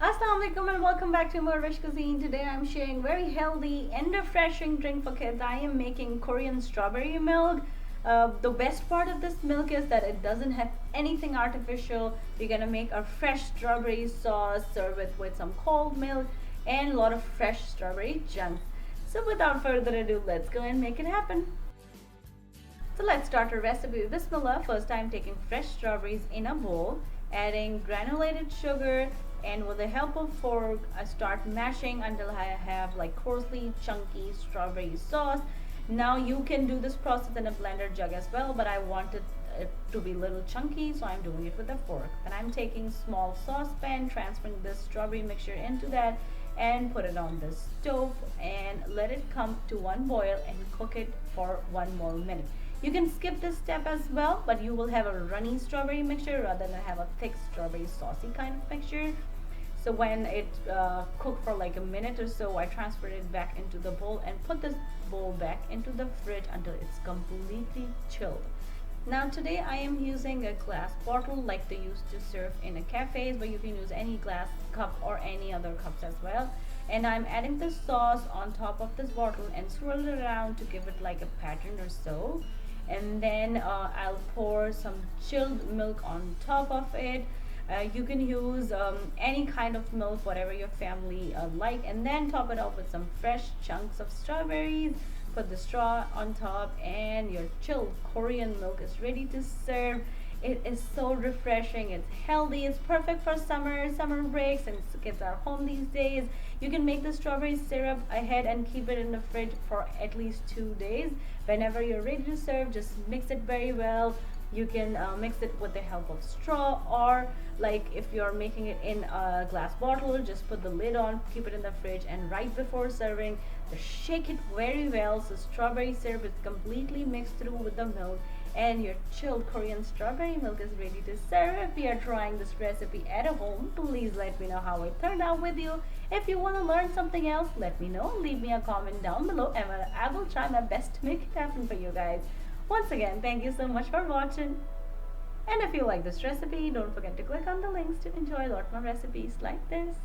Assalamualaikum and welcome back to morEwish Cuisine. Today I'm sharing very healthy and refreshing drink for kids. I am making Korean strawberry milk. The best part of this milk is that it doesn't have anything artificial. We're gonna make a fresh strawberry sauce, serve it with some cold milk and a lot of fresh strawberry chunks. So without further ado, let's go and make it happen. So let's start our recipe. Bismillah. First I'm taking fresh strawberries in a bowl, adding granulated sugar, and with the help of fork I start mashing until I have like coarsely chunky strawberry sauce. Now you can do this process in a blender jug as well, but I wanted it to be a little chunky, so I'm doing it with a fork. Then I'm taking small saucepan, transferring this strawberry mixture into that and put it on the stove and let it come to one boil and cook it for one more minute. You can skip this step as well, but you will have a runny strawberry mixture rather than have a thick strawberry saucy kind of mixture. So when it cooked for like a minute or so, I transferred it back into the bowl and put this bowl back into the fridge until it's completely chilled. Now today I am using a glass bottle like they used to serve in a cafes, but you can use any glass cup or any other cups as well. And I'm adding the sauce on top of this bottle and swirl it around to give it like a pattern or so. And then I'll pour some chilled milk on top of it. You can use any kind of milk, whatever your family like, and then top it off with some fresh chunks of strawberries. Put the straw on top and your chilled Korean milk is ready to serve. It is so refreshing, it's healthy, it's perfect for summer breaks, and kids are home these days. You can make the strawberry syrup ahead and keep it in the fridge for at least 2 days. Whenever you're ready to serve, just mix it very well. You can mix it with the help of straw, or like if you're making it in a glass bottle, just put the lid on, keep it in the fridge, and right before serving, just shake it very well so strawberry syrup is completely mixed through with the milk and your chilled Korean strawberry milk is ready to serve. If you are trying this recipe at home, please let me know how it turned out with you. If you want to learn something else, let me know. Leave me a comment down below and I will try my best to make it happen for you guys. Once again, thank you so much for watching. And if you like this recipe, don't forget to click on the links to enjoy a lot more recipes like this.